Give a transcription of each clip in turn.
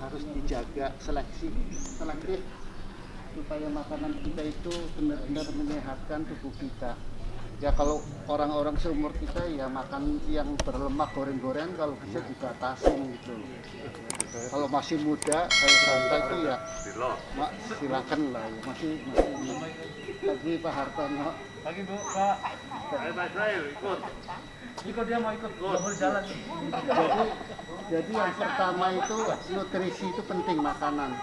harus dijaga selektif supaya makanan kita itu benar-benar menyehatkan tubuh kita. Ya kalau orang-orang seumur kita ya makan yang berlemak goreng-goreng kalau bisa dibatasin gitu. Kalau masih muda kayak saya itu ya silakan lah ya. Masih pagi Pak Hartono. Pagi Bu, Pak. Pak Israel ikut. Ikut dia mau ikut, nggak boleh jalan. Jadi yang pertama itu nutrisi itu penting makanan.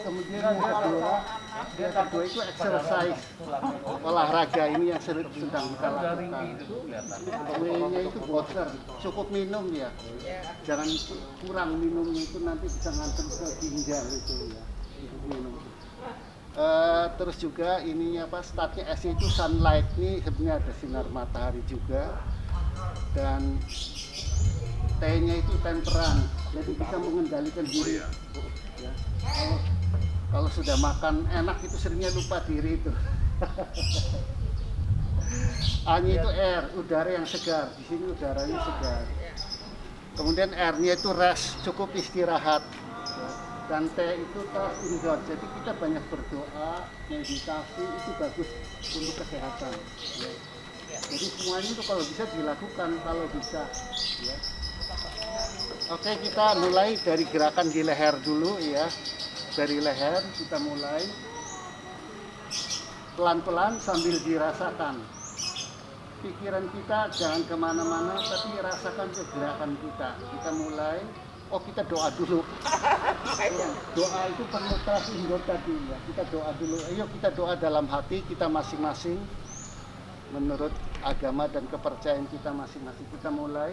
Kemudian yang kedua itu exercise, olahraga ini yang sedang kita lakukan. Kemudiannya itu water, cukup minum ya. Jangan kurang minumnya itu nanti bisa nganter ke ginjal itu ya. Cukup minum. Terus juga ininya apa statnya S itu sunlight, nih sebenarnya ada sinar matahari juga, dan T-nya itu temperan, jadi bisa mengendalikan diri. Ya. Kalau sudah makan enak itu seringnya lupa diri itu. A-nya itu R, udara yang segar, di sini udaranya segar. Kemudian R-nya itu rest, cukup istirahat. Dan T itu task indoor, jadi kita banyak berdoa, meditasi, itu bagus untuk kesehatan ya. Jadi semuanya itu kalau bisa dilakukan, kalau bisa ya. Oke, kita mulai dari gerakan di leher dulu ya. Dari leher kita mulai pelan-pelan sambil dirasakan. Pikiran kita jangan kemana-mana, tapi rasakan gerakan kita. Kita mulai. Oh, kita doa dulu. Doa itu perlu trust in God tadi ya. Kita doa dulu. Ayo kita doa dalam hati kita masing-masing menurut agama dan kepercayaan kita masing-masing. Kita mulai.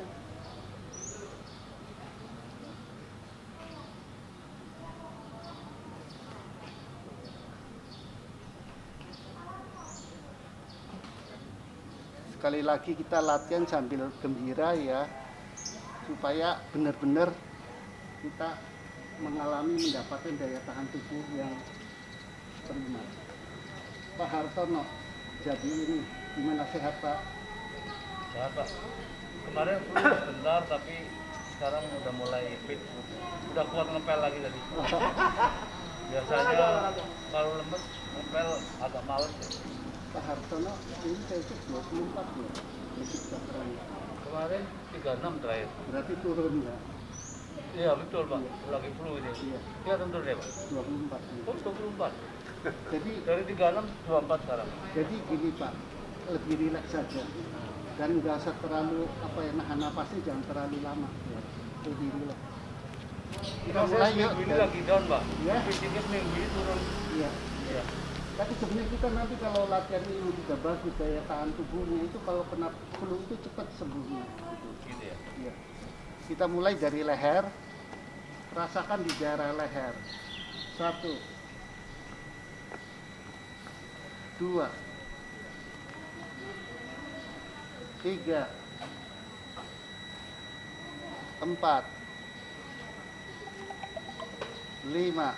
Sekali lagi kita latihan sambil gembira ya, supaya benar-benar kita mendapatkan daya tahan tubuh yang prima. Pak Hartono, jadi ini gimana sehat Pak? Sehat Pak. Kemarin flu sebentar tapi sekarang udah mulai fit, udah kuat ngepel lagi tadi. Biasanya kalau lemes ngepel agak males ya. Pak Hartono ini saya cek 24 ya, lebih dokteran. Kemarin 36 terakhir. Berarti turun ya? Iya betul Pak, lagi flu ini. Iya. Kelihatan turun ya Pak? 24 ya. Oh 24. Jadi Dari 36 24 sekarang. Jadi gini Pak, lebih rileks saja dan nggak usah terlalu nahan napasnya jangan terlalu lama ya. Lebih rileks. Kita mulai yuk. Minggu ini lagi down Pak. Ya. Sedikit minggu ini turun. Iya. Iya. Tapi sebenarnya kita nanti kalau latihan ini juga bagus daya tahan tubuhnya itu kalau kena flu itu cepat sembuhnya. Gitu ya. Iya. Kita mulai dari leher, rasakan di daerah leher. 1, 2, 3, 4, 5,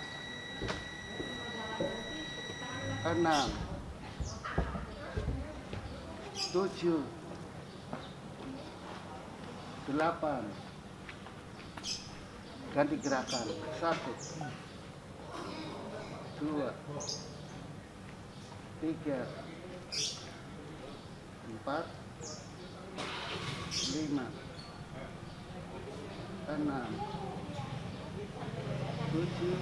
6, 7, 8. Ganti gerakan. 1, 2, 3, 4, 5, 6, 7,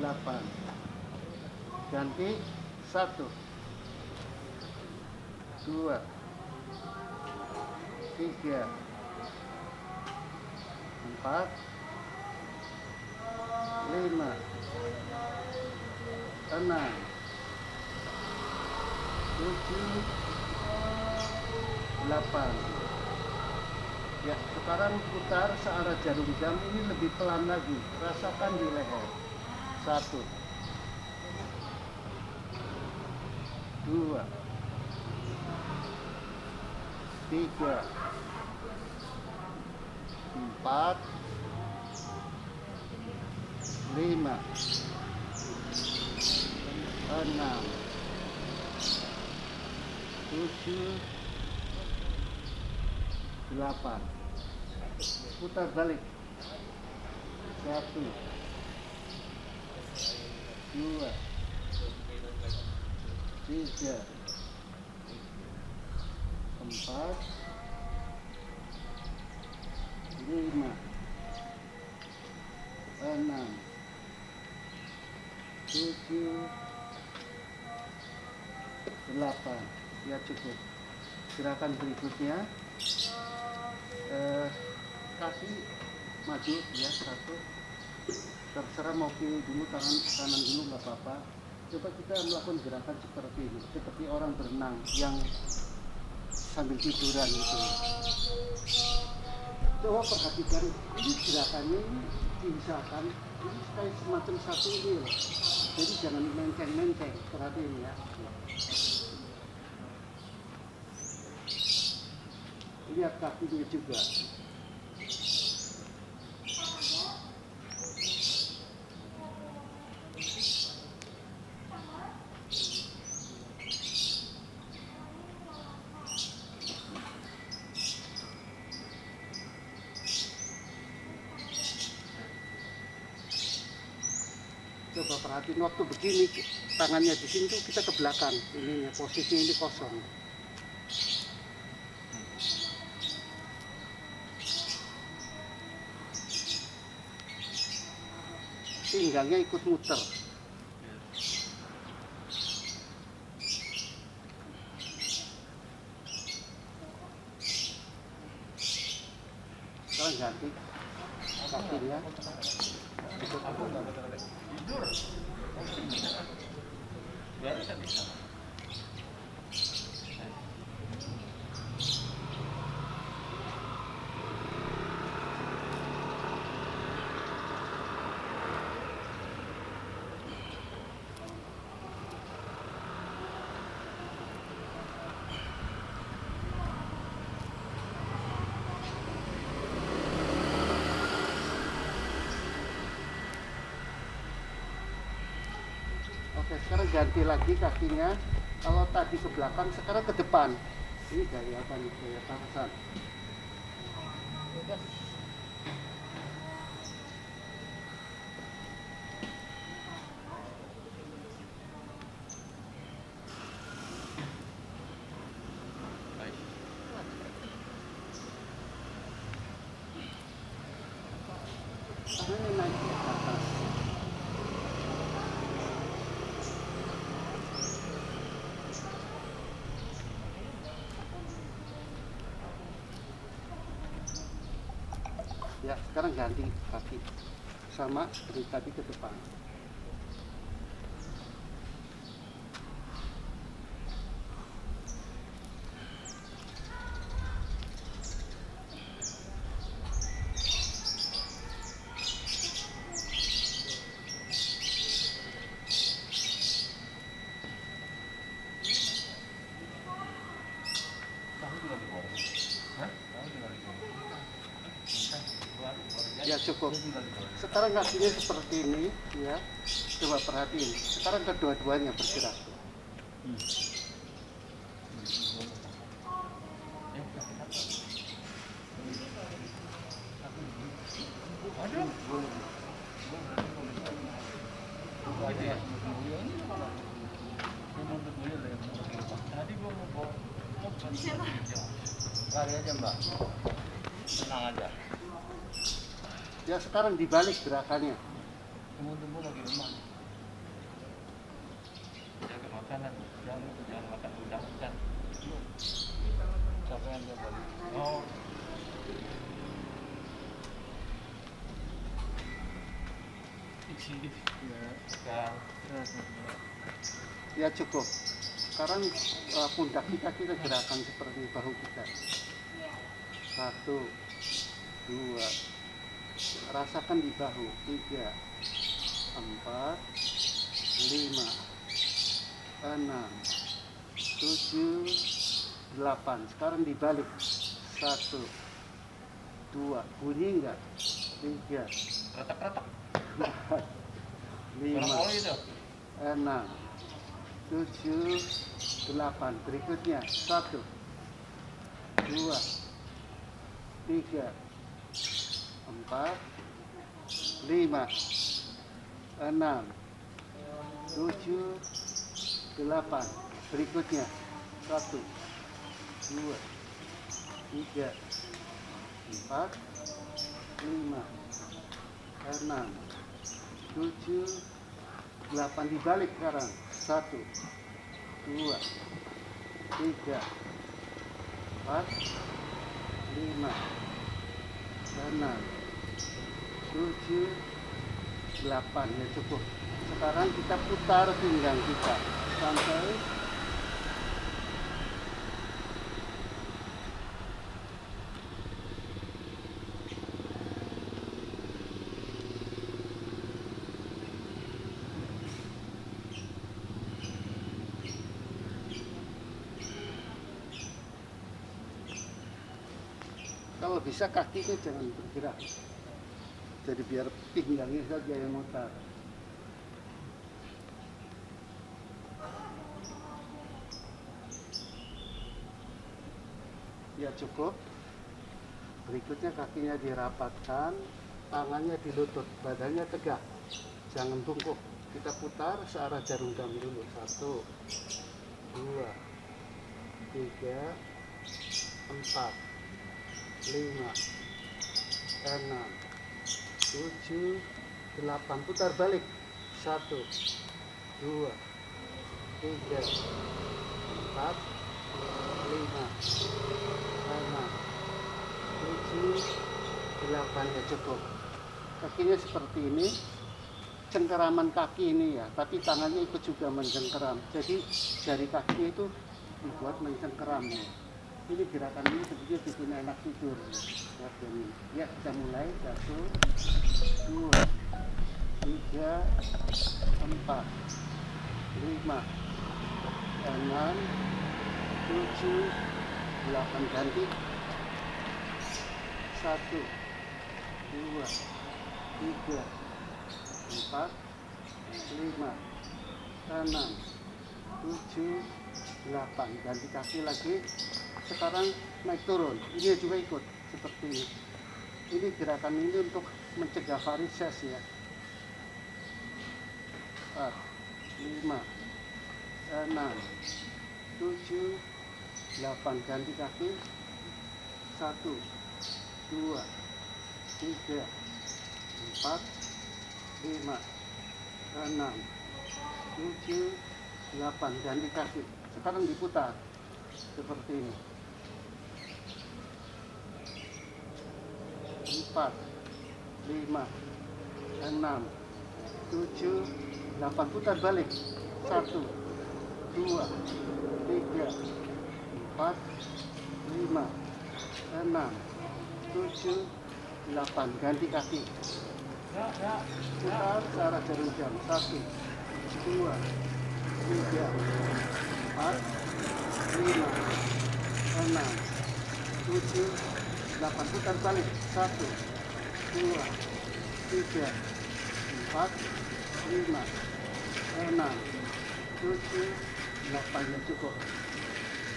8. Ganti. 1, 2, 3, 4, 5, 6, 7, 8. Ya, sekarang putar searah jarum jam, ini lebih pelan lagi. Rasakan di leher. 1, 2, 3, 4, 5, 6, 7, 8. Putar balik. Satu, dua, tiga, empat, lima, enam, tujuh, delapan. Ya cukup. Gerakan berikutnya kaki maju ya, satu. Terserah mau kiri dulu, tangan kanan dulu nggak apa-apa. Coba kita melakukan gerakan seperti ini, seperti orang berenang yang sambil tiduran gitu. Coba perhatikan, ini gerakannya ini diusahakan ini kayak semacam satu ini, jadi jangan menceng-menceng. Perhatiin ya. Lihat kakinya juga. Coba perhatiin waktu begini, tangannya di sini tuh kita ke belakang, ini posisinya ini kosong. Pinggangnya ikut muter. Sekarang ganti kakinya. Oke, sekarang ganti lagi kakinya. Kalau tadi ke belakang, sekarang ke depan. Ini gaya apa nih? Gaya Tarzan. Tangannya naik ke atas. Ya, sekarang ganti kaki. Sama seperti tadi ke depan. Ya cukup. Sekarang kakinya seperti ini, ya. Coba perhatiin. Sekarang kedua-duanya bergerak. Lari aja mbak, tenang aja. Ya sekarang dibalik gerakannya. Tunggu lagi rumah. Jaga makanan, jangan makan udang ikan. Siapa yang dia balik? Oh. Ya cukup. Sekarang pundak kita gerakan seperti bahu kita. 1, 2, rasakan di bahu. 3, 4, 5, 6, 7, 8. Sekarang dibalik. 1, 2, bunyi enggak? 3, Retak-retak. 4, 5, 6, 7, 8. Berikutnya 1, 2, 3, 4, 5, 6, 7, 8. Berikutnya 1, 2, 3, 4, 5, 6, 7, 8. Dibalik sekarang. 1, 2, 3, 4, 5, 6, 7, 8. Ya cukup. Sekarang kita putar pinggang kita sampai kalau bisa kakinya jangan bergerak. Jadi biar pinggangnya saja yang mutar. Ya cukup. Berikutnya kakinya dirapatkan, tangannya di lutut, badannya tegak, jangan bungkuk. Kita putar searah jarum jam dulu. 1, 2, 3, 4, 5, 6, 7, 8. Putar balik. 1, 2, 3, 4, 5, 6, 7, 8. Ya cukup. Kakinya seperti ini. Cengkeraman kaki ini ya, tapi tangannya ikut juga mencengkeram. Jadi jari kaki itu dibuat mencengkeram ya. Ini gerakan ini sebetulnya bikin enak tidur. Ya kita mulai. 1, 2, 3, 4, 5, 6, 7, 8. Ganti. 1, 2, 3, 4, 5, 6, 7, 8. Ganti kaki lagi. Sekarang naik turun. Ini juga ikut seperti ini. Ini gerakan ini untuk mencegah varises ya. 4, 5, 6, 7, 8. Ganti kaki. 1, 2, 3, 4, 5, 6, 7, 8. Ganti kaki. Sekarang diputar seperti ini. 4, 5, 6, 7, 8. Putar balik. 1, 2, 3, 4, 5, 6, 7, 8. Ganti kaki. Putar ke arah jarum jam. 1, 2, 3, 4, 5, 6, 7, 8. Putar balik. 1, 2, 3, 4, 5, 6, 7, 8. Ya cukup.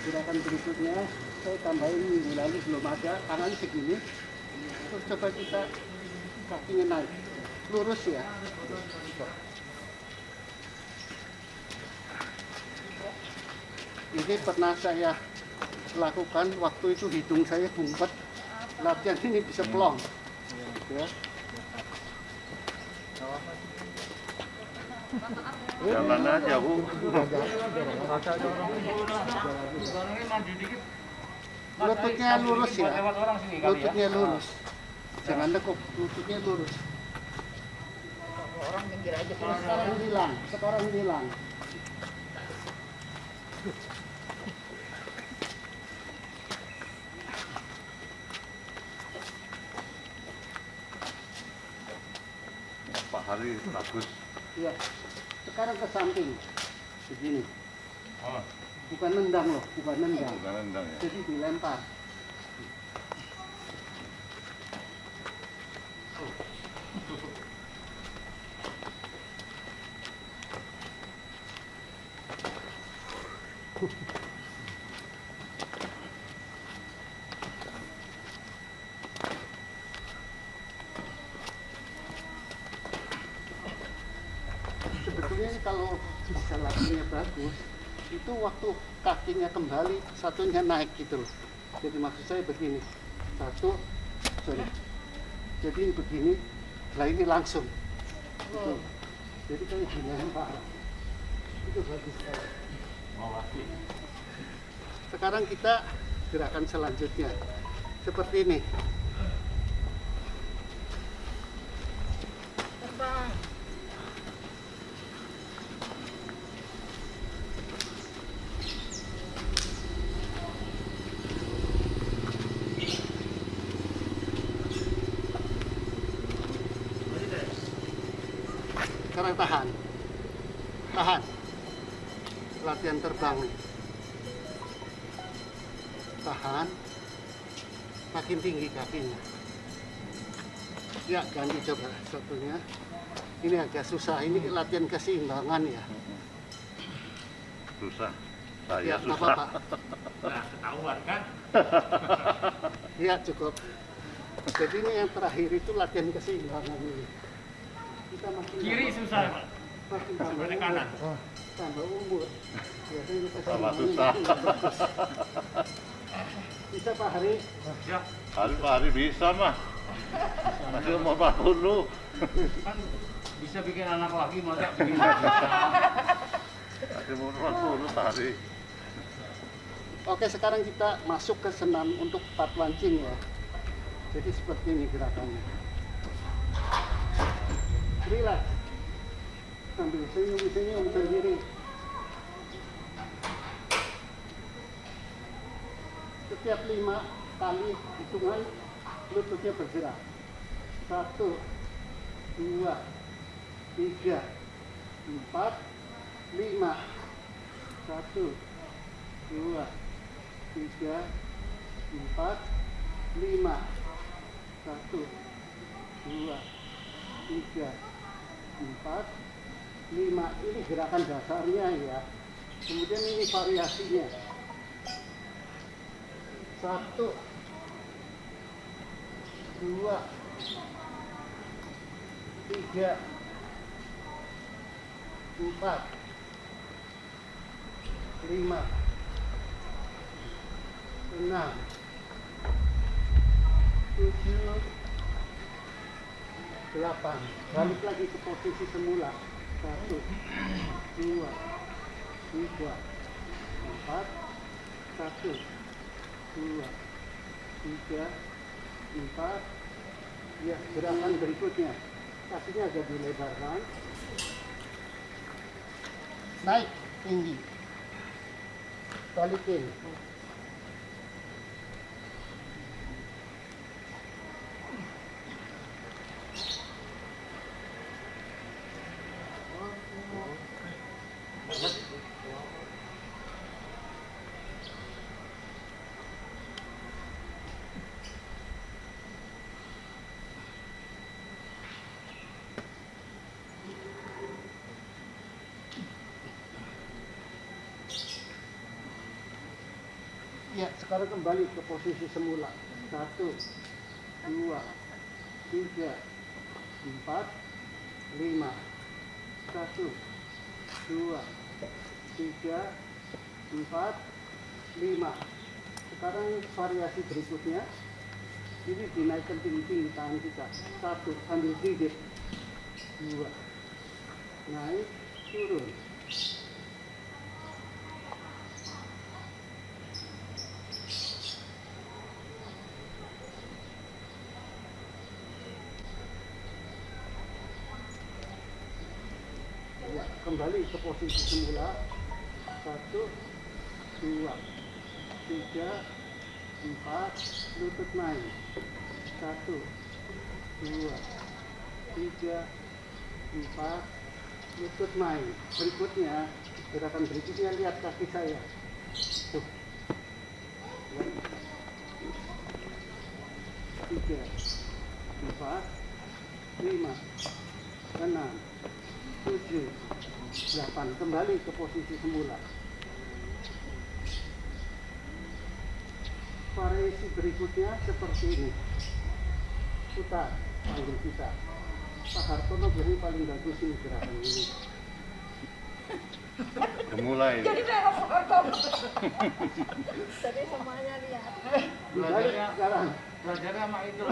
Gerakan berikutnya saya tambahin minggu lalu belum ada. Tangan segini. Terus coba kita kakinya naik. Lurus ya. Ini pernah saya lakukan waktu itu hidung saya bumpet. Latihan ini bisa plong. Ya. Jalan aja, Bu. Lututnya lurus ya. Lututnya lurus. Jangan lekuk, lututnya lurus. Orang pinggir aja. Sekarang hilang, sekarang hilang. Pak Hari bagus. Iya. Sekarang ke samping. Begini. Oh, Bukan nendang loh, bukan nendang. bukan nendang ya. Jadi dilempar. kalau bisa lakinya bagus, itu waktu kakinya kembali, satunya naik gitu loh. Jadi maksud saya begini, satu, sorry, jadi begini, lah ini langsung. Gitu. Jadi kalau dilempar, itu bagus sekali. Sekarang kita gerakan selanjutnya, seperti ini. Sekarang tahan, latihan terbang, tahan, makin tinggi kakinya. Ya, ganti coba satunya. Ini agak susah, ini latihan keseimbangan ya. Susah. Saya Ya, nggak susah. apa-apa. Nah, ketahuan kan? Ya, cukup. Jadi ini yang terakhir itu latihan keseimbangan ini. Kita makin Kiri susah, Pak. makin tambah Sebenarnya umur, kanan. tambah umur. Biasanya kita Tambah keseimbangan susah. itu nggak bagus. Bisa Pak Hari? Ya, Hari bisa mah. Masih umur 40. kan bisa bikin anak lagi, masa bikin bisa. Masih umur 40 hari. Oke, sekarang kita masuk ke senam untuk part launching ya. Jadi seperti ini gerakannya. Relax. Sambil senyum-senyum sendiri. Setiap 5 kali hitungan lututnya bergerak. 1, 2, 3, 4, 5. 1, 2, 3, 4, 5. 1, 2, 3, 4, 5. Ini gerakan dasarnya ya. Kemudian ini variasinya. 1, 2, 3, 4, 5, 6, 7, 8. Balik lagi ke posisi semula. 1, 2, 3, 4, 1, 2, 3, 4. Ya, gerakan berikutnya. Kakinya agak dilebarkan. Naik tinggi. Balikin. Ya, sekarang kembali ke posisi semula. 1, 2, 3, 4, 5. 1, 2, 3, 4, 5. Sekarang variasi berikutnya. Ini dinaikkan tinggi-tinggi tangan kita. 1, ambil gigit. 2, naik, turun. Ya, kembali ke posisi semula. 1, 2, 3, 4, lutut naik. 1, 2, 3, 4, lutut naik. Berikutnya, gerakan berikutnya lihat kaki saya. Tuh. 3, 4, 5, 6, 7, 8. Kembali ke posisi semula. Variasi berikutnya seperti ini. Putar, panggil kita. Pak Hartono biasanya paling bagus ini gerakan ini. Udah mulai. Jadi saya foto. Jadi semuanya lihat. Belajarnya sekarang. belajarnya sama itu.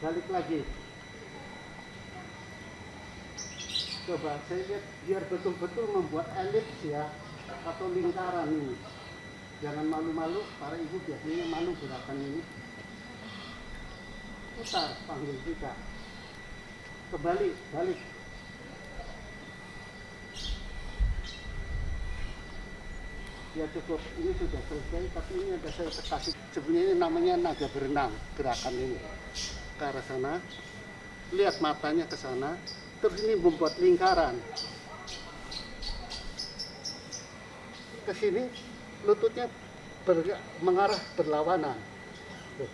Balik lagi. Coba saya lihat biar betul-betul membuat elips ya atau lingkaran ini. Jangan malu-malu, para ibu biasanya malu gerakan ini. Putar, panggil juga. Kembali, balik. Ya cukup, ini sudah selesai, tapi ini ada saya kasih. Sebenarnya ini namanya naga berenang, gerakan ini. Ke arah sana, lihat matanya ke sana, terus ini membuat lingkaran. Ke sini, lututnya mengarah berlawanan. Tuh.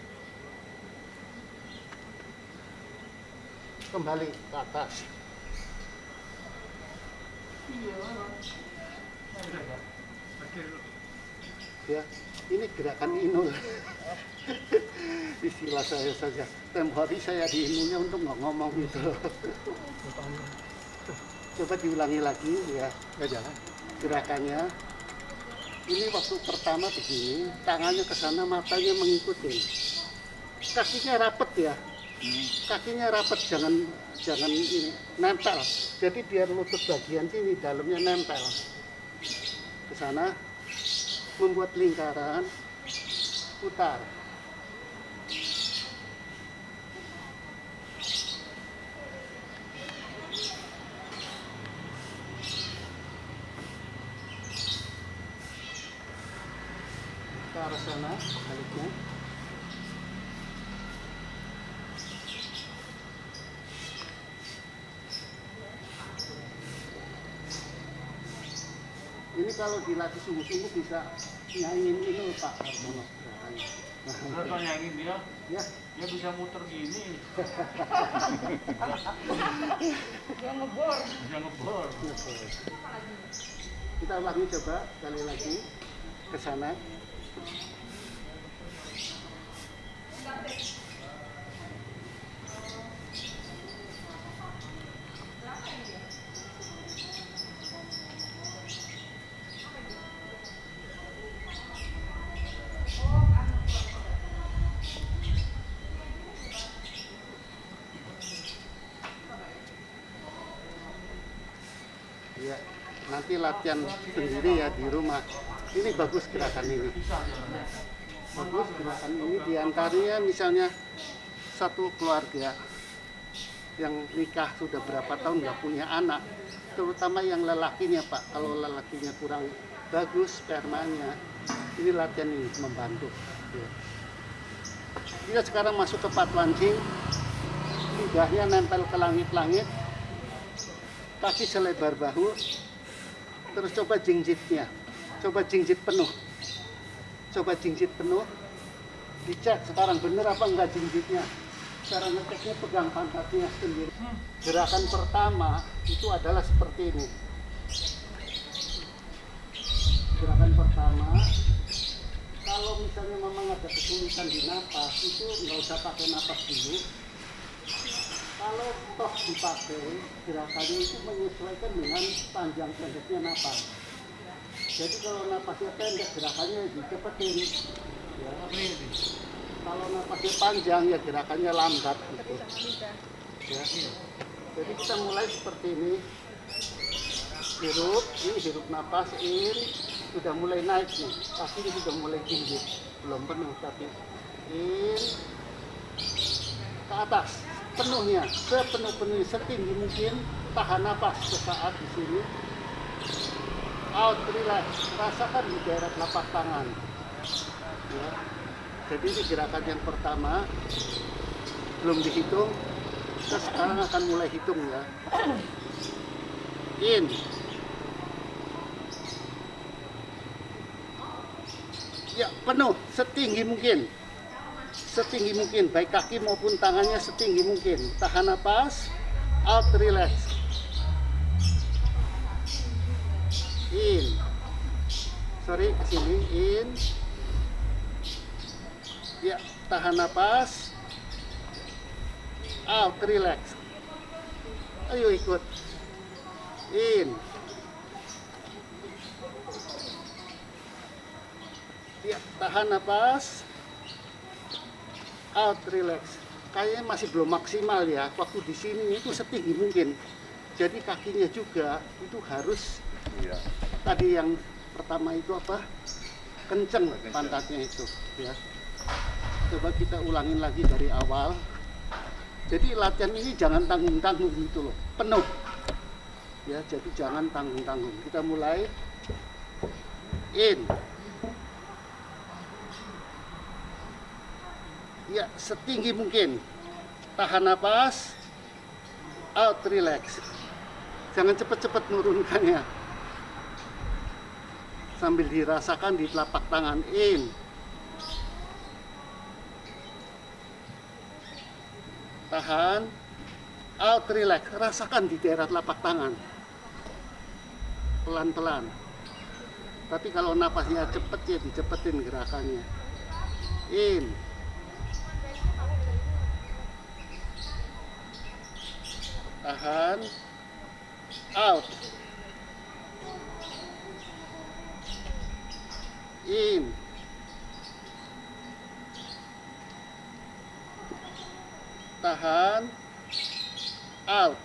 Kembali ke atas. Ya, ini gerakan inul. Istilah saya saja. Tempo hari saya di inunya untuk nggak ngomong gitu. Coba diulangi lagi ya, jalan gerakannya. Ini waktu pertama begini, tangannya ke sana, matanya mengikuti. Kakinya rapet ya. Kakinya rapet, jangan ini nempel. Jadi biar lutut bagian sini dalamnya nempel. Ke sana membuat lingkaran, putar. Ke arah sana, baliknya. Ini kalau dilatih sungguh-sungguh bisa nyanyiin ini Pak Harmono. Berapa nyanyi dia? Ya, Dia bisa muter gini. Dia ngebor. Bisa ngebor. kita ulangi coba sekali lagi ke sana. Ya, nanti latihan sendiri ya di rumah. Ini bagus gerakan ini. Bagus gerakan ini diantaranya misalnya satu keluarga yang nikah sudah berapa tahun nggak punya anak, terutama yang lelakinya Pak. Kalau lelakinya kurang bagus spermanya, ini latihan ini membantu. Ya. Kita sekarang masuk ke pat launching, lidahnya nempel ke langit-langit, kaki selebar bahu, terus coba jingjitnya, coba jingjit penuh, dicek sekarang bener apa enggak jingjitnya. Cara ngeceknya pegang pantatnya sendiri. Gerakan pertama itu adalah seperti ini. Gerakan pertama, kalau misalnya memang ada kesulitan di napas, itu nggak usah pakai napas dulu. Kalau toh dipakai, gerakannya itu menyesuaikan dengan panjang pendeknya napas. Jadi kalau napasnya pendek, gerakannya dicepetin. Ya. Kalau napasnya panjang, ya gerakannya lambat. Gitu. Ya. Jadi kita mulai seperti ini. Hirup, ini hirup napas, in, sudah mulai naik nih. Kakinya sudah mulai tinggi, belum penuh tapi in, ke atas. Penuhnya, sepenuh-penuhnya, setinggi mungkin, tahan napas sesaat di sini. Out, relax, rasakan di daerah telapak tangan. Ya. Jadi ini gerakan yang pertama, belum dihitung, kita sekarang akan mulai hitung ya. In. Ya, penuh, setinggi mungkin. Setinggi mungkin, baik kaki maupun tangannya setinggi mungkin. Tahan napas, out, relax. In. Sorry, ke sini, in. Ya, tahan napas, out, relax. Ayo ikut. In. Ya, tahan napas. Out, relax. Kayaknya masih belum maksimal ya. Waktu di sini itu setinggi mungkin. Jadi kakinya juga itu harus Iya. tadi yang pertama itu apa? Kenceng pantatnya itu ya. Coba kita ulangin lagi dari awal. Jadi latihan ini jangan tanggung-tanggung gitu loh. Penuh. Ya, jadi jangan tanggung-tanggung. Kita mulai. In. Ya, setinggi mungkin. Tahan napas. Out, relax. Jangan cepat-cepat nurunkannya. Sambil dirasakan di telapak tangan. In. Tahan. Out, relax. Rasakan di daerah telapak tangan. Pelan-pelan. Tapi kalau napasnya cepat ya dicepetin gerakannya. In. Tahan. Out. In. Tahan. Out.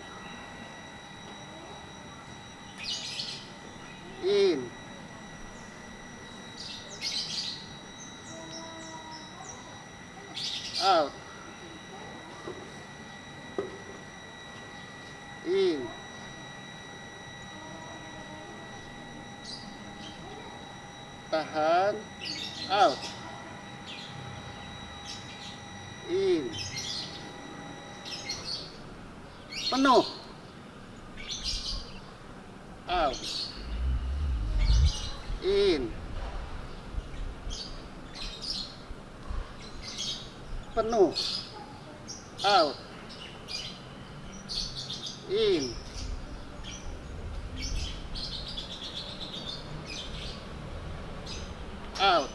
In. Out. In. Tahan. Out. In. Penuh. Out. In. Penuh. Out. In. Out.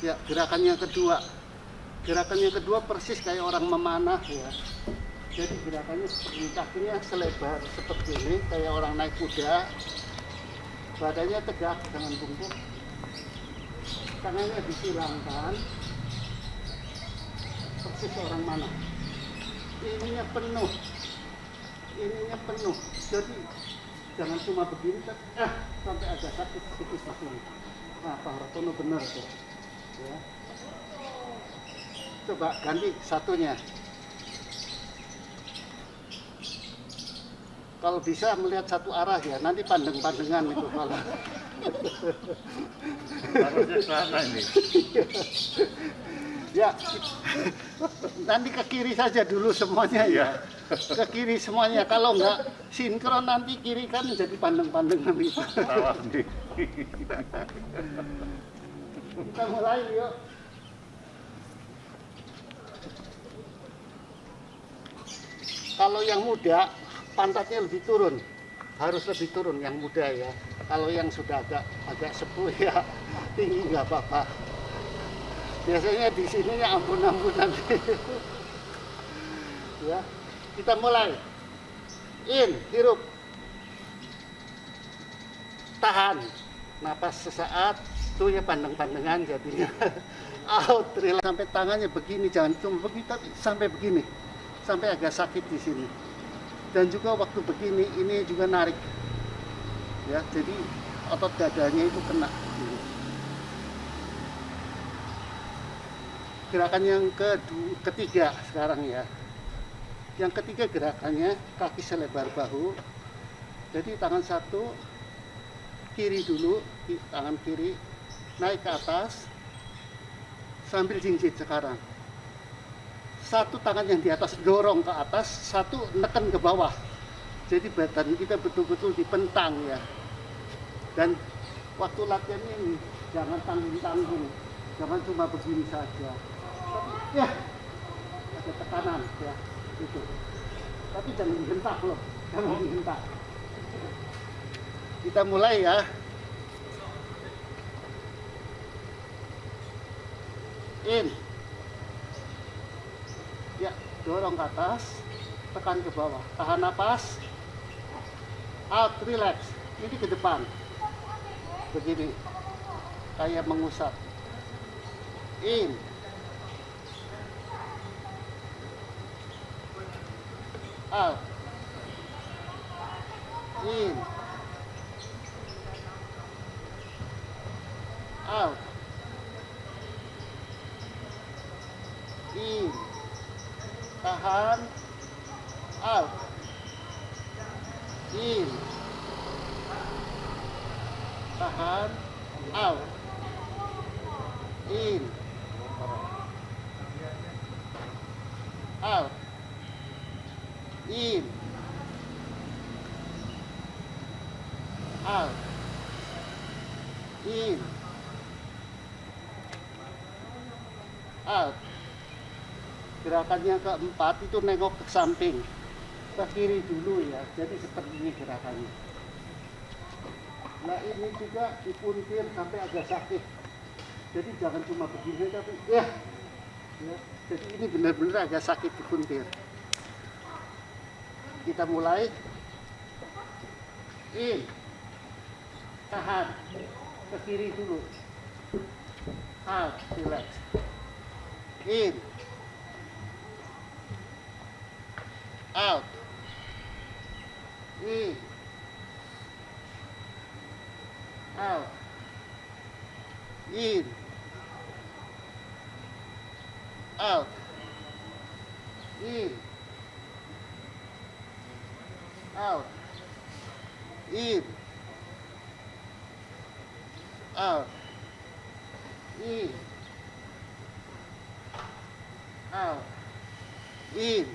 Ya, gerakan yang kedua. Gerakan yang kedua persis kayak orang memanah ya. Jadi gerakannya seperti ini, kakinya selebar seperti ini, kayak orang naik kuda. Badannya tegak, jangan bungkuk. Tangannya disilangkan. Persis orang mana. Ininya penuh. Ininya penuh. Jadi jangan cuma begini sampai agak sakit sedikit masuk. Nah, Pak Hartono benar tuh. Ya. Coba ganti satunya. Kalau bisa melihat satu arah ya, nanti pandeng-pandengan itu kalau. Harusnya sana ini. Ya, nanti ke kiri saja dulu semuanya ya. Ke kiri semuanya. Kalau nggak sinkron nanti kiri kan jadi pandeng-pandengan itu. Salah sendiri. Kita mulai yuk. Kalau yang muda pantatnya lebih turun, harus lebih turun yang muda ya. Kalau yang sudah agak sepuh ya tinggi nggak apa-apa. Biasanya di sini ya ampun-ampunan. Ya, kita mulai. In, hirup. Tahan. Napas sesaat, tuh ya pandang-pandangan jadinya. Out, relax. Sampai tangannya begini, jangan cuma begini, tapi sampai begini. Sampai agak sakit di sini. Dan juga waktu begini, ini juga narik. Ya, jadi otot dadanya itu kena. Gerakan yang ketiga sekarang ya. Yang ketiga gerakannya kaki selebar bahu. Jadi tangan satu kiri dulu, tangan kiri naik ke atas sambil jinjit sekarang. Satu tangan yang di atas dorong ke atas, satu neken ke bawah. Jadi badan kita betul-betul dipentang ya. Dan waktu latihan ini jangan tanggung-tanggung, jangan cuma begini saja. Tapi ya ada tekanan ya itu. Tapi jangan dihentak loh, jangan dihentak. Kita mulai ya. In. Ya, dorong ke atas, tekan ke bawah, tahan napas, out, relax, ini ke depan, begini, kayak mengusap, in, out, in, out, in, tahan, out, in, tahan, out, in, out, in, out, in, out. Gerakan yang keempat itu nengok ke samping, ke kiri dulu ya, jadi seperti ini gerakannya. Nah ini juga dipuntir sampai agak sakit, jadi jangan cuma begini tapi ya, jadi ini benar-benar agak sakit dipuntir. Kita mulai, in, tahan, ke kiri dulu, out, relax, in, out, in, out, in, out, in, out, in, out, in, out, in,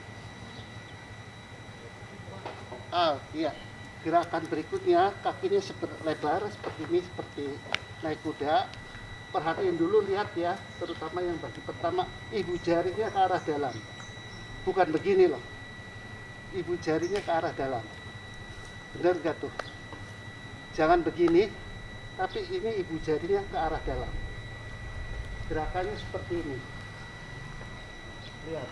out. Ya, gerakan berikutnya kakinya lebar seperti ini, seperti naik kuda. Perhatiin dulu, lihat ya, terutama yang bagi pertama, ibu jarinya ke arah dalam, bukan begini loh, ibu jarinya ke arah dalam, benar gak tuh? Jangan begini, tapi ini ibu jarinya ke arah dalam. Gerakannya seperti ini, lihat.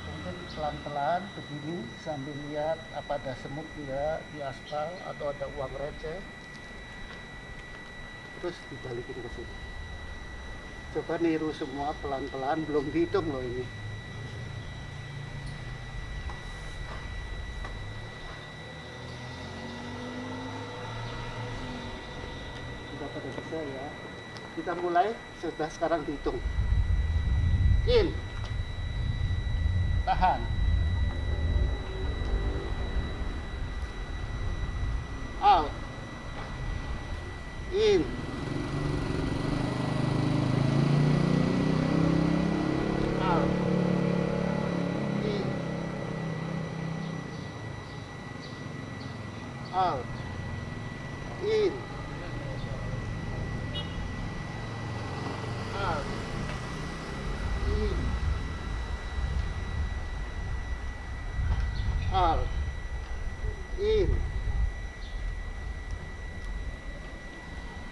Kemudian pelan-pelan begini sambil lihat apa ada semut ya di aspal atau ada uang receh. Terus dibalikin ke sini. Coba niru semua pelan-pelan, belum dihitung loh ini. Sudah pada bisa ya. Kita mulai, sudah sekarang dihitung. In, tahan, out, in, out, in, out, in, out, in, out, in,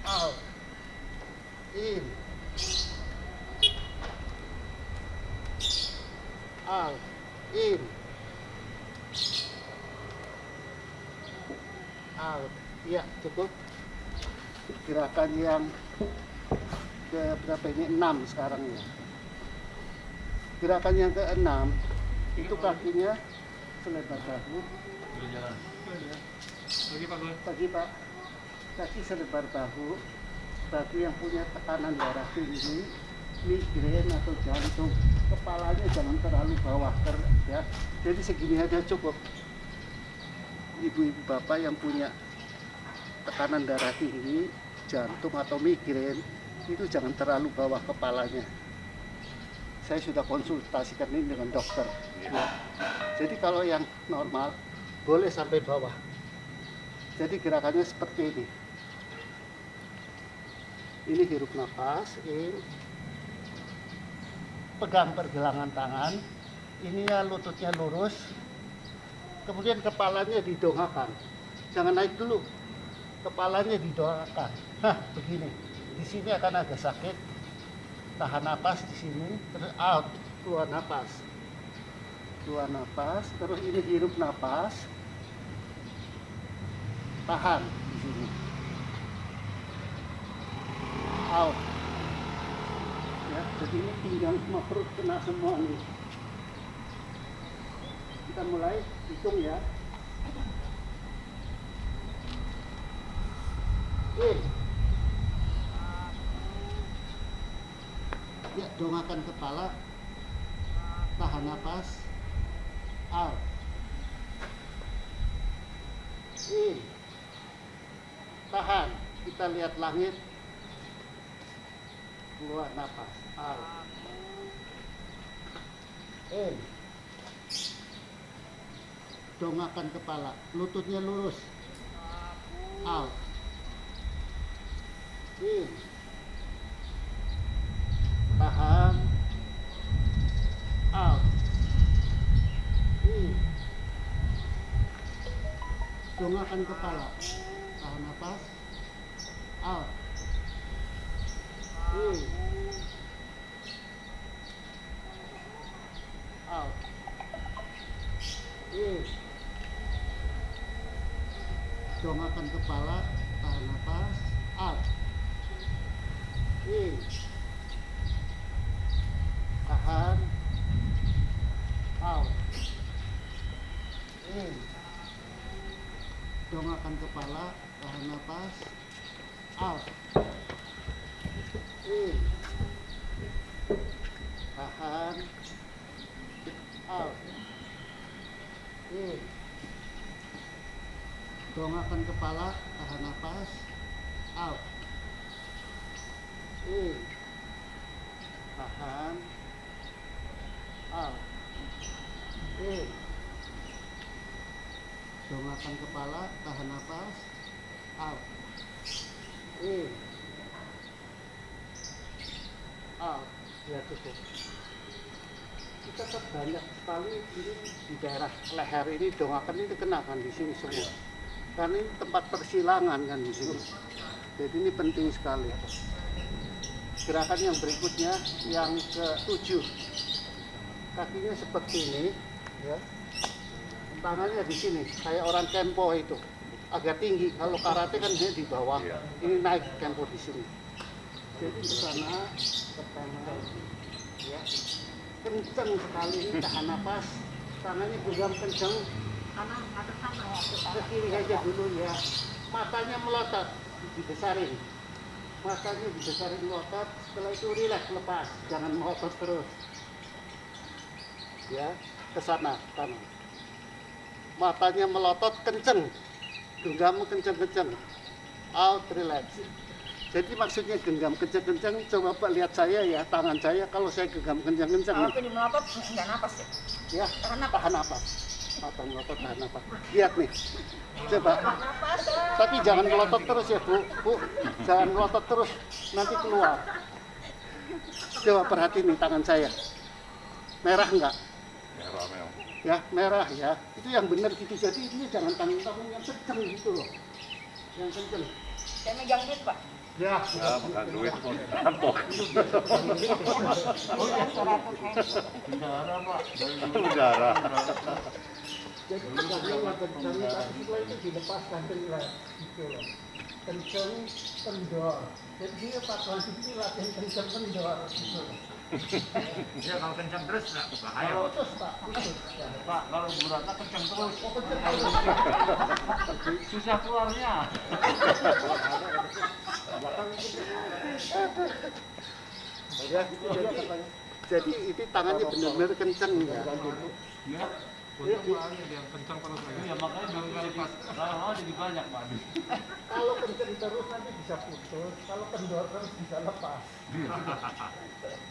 out, in, out, in, out. Ya, cukup. Gerakan yang ke berapa ini? 6 sekarang ya. Gerakan yang ke-6 itu kakinya selebar bahu. Pagi Pak. Kaki selebar bahu. Bagi yang punya tekanan darah tinggi, migrain atau jantung, kepalanya jangan terlalu bawah ya. Jadi segini aja cukup. Ibu-ibu bapak yang punya tekanan darah tinggi, jantung atau migrain, itu jangan terlalu bawah kepalanya. Saya sudah konsultasikan ini dengan dokter. Ya. Jadi kalau yang normal boleh sampai bawah. Jadi gerakannya seperti ini. Ini hirup nafas, in. Pegang pergelangan tangan, ininya lututnya lurus, kemudian kepalanya didongakkan. Jangan naik dulu, kepalanya didongakkan. Nah, begini. Di sini akan agak sakit. Tahan napas di sini, terus out, keluar napas. Keluar napas, terus ini hirup napas. Tahan di sini. Out. Ya, jadi ini pinggang sama perut kena semua nih. Kita mulai hitung ya. Ya, dongakkan kepala, tahan napas, out, in, tahan, kita lihat langit, keluar napas, out, in, dongakkan kepala, lututnya lurus, out, in, tahan, out, in, dongakkan kepala, tahan napas, out, in, out, in, dongakkan kepala, tahan napas, out, in, tahan, out, in, dongakkan kepala, tahan napas, out, in, tahan, out, in, dongakkan kepala, tahan napas, out, in, tahan, out, in, dongakkan kepala, tahan napas, out, in, out. Ya, cukup. Kita banyak sekali ini di daerah leher ini, dongakkan ini kenakan di sini semua. Karena ini tempat persilangan kan di sini. Jadi ini penting sekali. Gerakan yang berikutnya yang ke-7. Kakinya seperti ini, ya. Tangannya di sini, kayak orang kempo itu, agak tinggi. Kalau karate kan dia di bawah, ini naik kempo di sini. Jadi di sana pertama, ya, kencang sekali ini, tahan napas, tangannya genggam kencang, ke kiri aja dulu ya. Matanya melotot, dibesarin, matanya dibesarin melotot. Setelah itu rileks, lepas, jangan melotot terus. Ya, ke sana, kanan. Matanya melotot kenceng, genggam kenceng-kenceng, out, relax. Jadi maksudnya genggam kenceng-kenceng, coba Pak lihat saya ya, tangan saya kalau saya genggam kenceng-kenceng. Kalau ini melotot, enggak napas ya? Ya, tahan napas. Mata melotot, tahan napas. Lihat nih, coba. Tapi jangan melotot terus ya Bu, jangan melotot terus, nanti keluar. Coba perhatiin nih tangan saya, merah enggak? Ya, merah ya. Itu yang benar gitu. Jadi ini jangan tanggung-tanggung yang kenceng gitu loh. Yang kenceng. Saya megang duit, Pak. Ya, bukan duit pun rampok. Darah, Pak. Darah. jadi tegaknya kenceng, tapi setelah itu dilepaskan relax gitu loh. Kenceng, kendor. Jadi dia patuhan itu latihan kenceng, kendor gitu loh. Ya kalau kencang terus nggak bahaya. Kalau terus Pak, putus. Ya. Pak, kalau Bu Ratna kencang terus, Oh, kenceng terus. susah keluarnya. Ya, jadi itu tangannya benar-benar kenceng ya. Ya, untuk yang kencang terus. Iya, makanya belum kali pas. Lama-lama jadi banyak, Pak. Kalau kenceng terus nanti bisa putus, kalau kendor terus bisa lepas.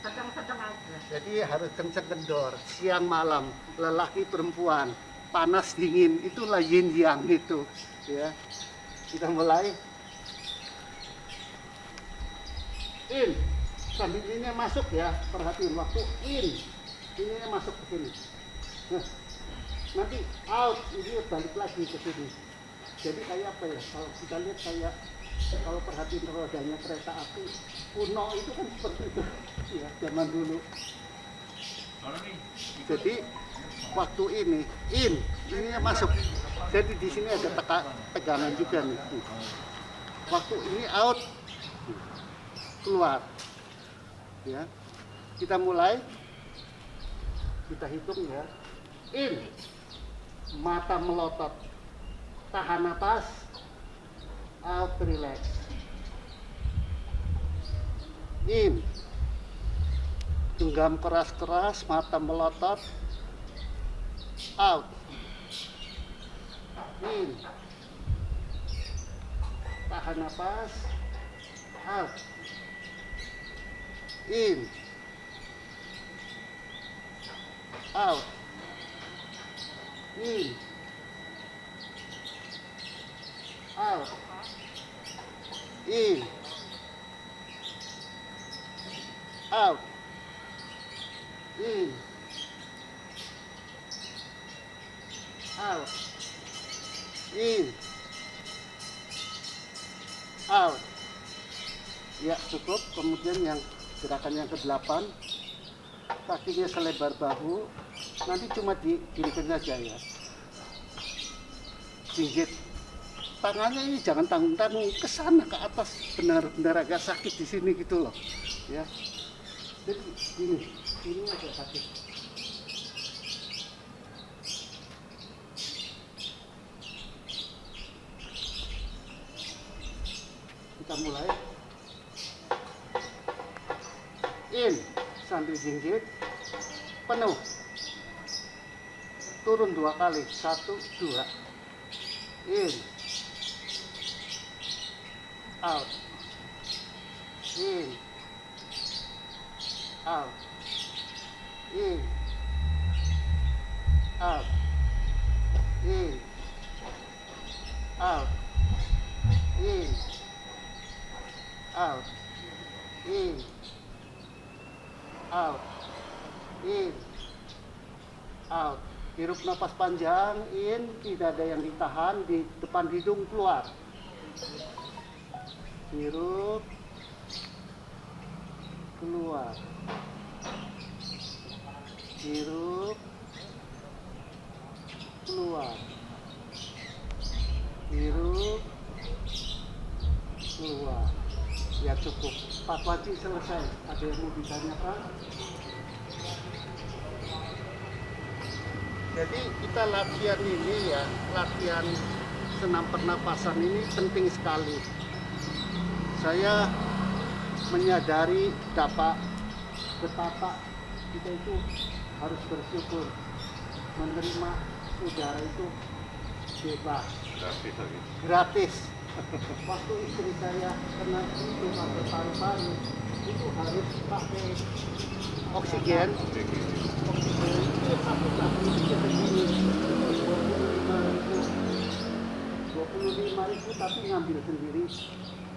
Kencang-kencang aja. Jadi harus kenceng kendor, siang malam, lelaki perempuan, panas dingin, itulah yin yang itu. Ya, kita mulai. In, sambil ini masuk ya, perhatiin waktu in, ini masuk ke sini. Nah, nanti out, ini balik lagi ke sini. Jadi kayak apa ya? Kalau kita lihat kayak, kalau perhatiin rodanya kereta api kuno itu kan seperti itu, ya zaman dulu. Jadi waktu ini masuk. Jadi di sini ada tegangan juga nih. Waktu ini out, keluar. Ya, kita mulai. Kita hitung ya. In, mata melotot, tahan napas, out, relax. In, genggam keras-keras, mata melotot, out. In, tahan napas, out. In, out. In, out. In, out. In, out. In, out. Ya, cukup. Kemudian yang gerakan yang ke-8, kakinya selebar bahu, nanti cuma dirikan saja ya. Jinjit. Tangannya ini jangan tanggung-tanggung, ke sana ke atas, benar-benar agak sakit di sini gitu loh. Ya. Jadi ini agak sakit. Kita mulai. In, sambil jinjit, penuh. Turun 2 kali, 1, 2. In, out. In, out. In, out. In, out. In, out. In, out. In, out. Hirup nafas panjang, in, tidak ada yang ditahan, di depan hidung keluar. Hirup, keluar. Hirup, keluar. Hirup, keluar. Ya cukup. Pak Wajib selesai. Ada yang mau ditanyakan? Jadi kita latihan ini ya, latihan senam pernapasan ini penting sekali. Saya menyadari betapa kita itu harus bersyukur, menerima udara itu bebas, gratis. Waktu istri saya kena itu pakai paru-paru, itu harus pakai oksigen. Oksigen itu satu-satu itu segini, 25.000 tapi ngambil sendiri,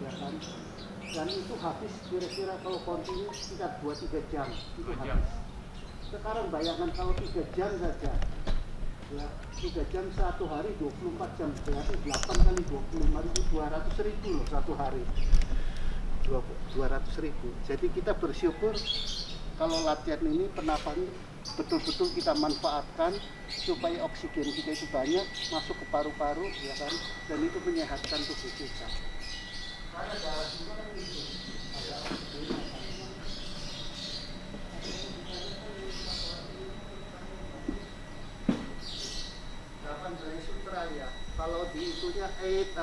ya kan? Dan itu habis kira-kira kalau kontinu sekitar 2-3 jam itu habis. Sekarang bayangkan kalau 3 jam saja, ya 3 jam satu hari 24 jam, berarti 8 kali 25.000, 200.000 loh satu hari, 200.000. Jadi kita bersyukur kalau latihan ini pernapasan betul-betul kita manfaatkan supaya oksigen kita itu banyak masuk ke paru-paru, ya kan, dan itu menyehatkan tubuh kita. Karena darah juga kan itu ada oksigen. Dari sutra ya, kalau di itunya 8